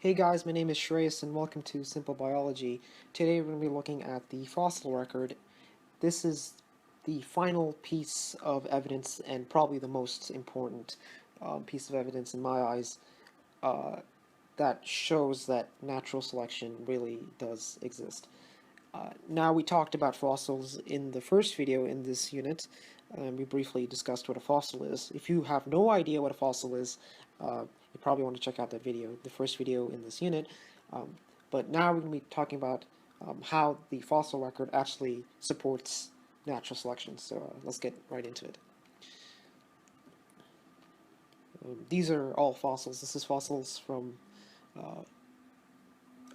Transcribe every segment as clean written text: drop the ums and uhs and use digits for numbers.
Hey guys, my name is Shreyas and welcome to Simple Biology. Today we're going to be looking at the fossil record. This is the final piece of evidence and probably the most important piece of evidence in my eyes uh, that shows that natural selection really does exist. Now we talked about fossils in the first video in this unit, and we briefly discussed what a fossil is. If you have no idea what a fossil is, you probably want to check out that video, the first video in this unit. Um, but now we're going to be talking about how the fossil record actually supports natural selection. So let's get right into it. These are all fossils. This is fossils from,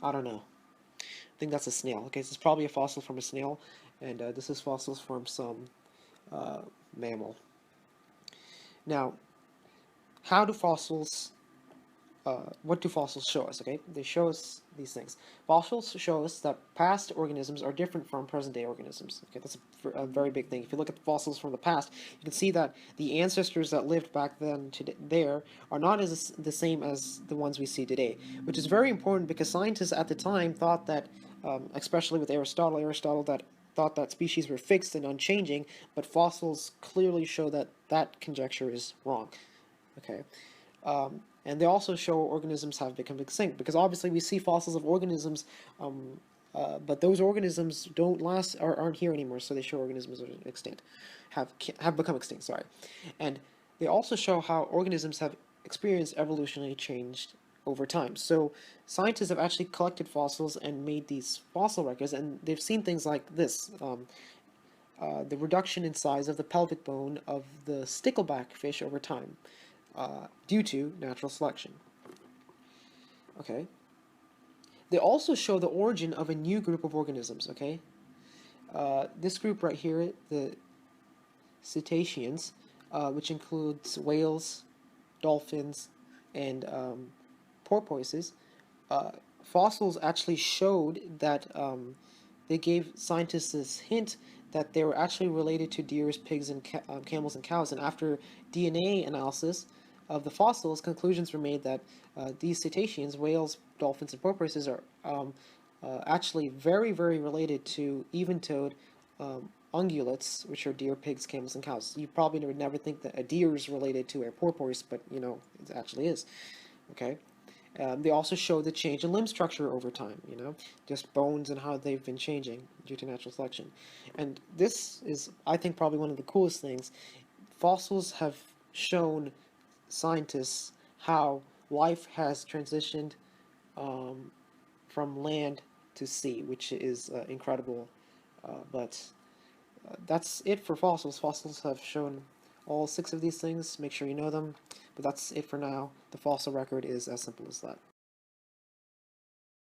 I don't know. I think that's a snail. Okay, this is probably a fossil from a snail, and this is fossils from some mammal. Now, how do fossils, what do fossils show us, okay? They show us these things. Fossils show us that past organisms are different from present-day organisms. Okay, that's a very big thing. If you look at the fossils from the past, you can see that the ancestors that lived back then to there are not as the same as the ones we see today, which is very important because scientists at the time thought that, especially with Aristotle that thought that species were fixed and unchanging, but fossils clearly show that that conjecture is wrong. Okay, and they also show organisms have become extinct because obviously we see fossils of organisms, but those organisms don't last or aren't here anymore, so they show organisms are extinct, have become extinct. Sorry, and they also show how organisms have experienced evolutionary change over time. So scientists have actually collected fossils and made these fossil records, and they've seen things like this. The reduction in size of the pelvic bone of the stickleback fish over time due to natural selection. Okay. They also show the origin of a new group of organisms. Okay. This group right here, the cetaceans, which includes whales, dolphins, and porpoises, fossils actually showed that they gave scientists this hint that they were actually related to deers, pigs, and camels and cows. And after DNA analysis of the fossils, conclusions were made that these cetaceans, whales, dolphins, and porpoises, are actually very, very related to even-toed ungulates, which are deer, pigs, camels, and cows. You probably would never think that a deer is related to a porpoise, but you know it actually is. Okay. They also show the change in limb structure over time, you know, just bones and how they've been changing due to natural selection. And this is, I think, probably one of the coolest things. Fossils have shown scientists how life has transitioned from land to sea, which is incredible. But that's it for fossils. Fossils have shown all 6 of these things. Make sure you know them. But that's it for now. The fossil record is as simple as that.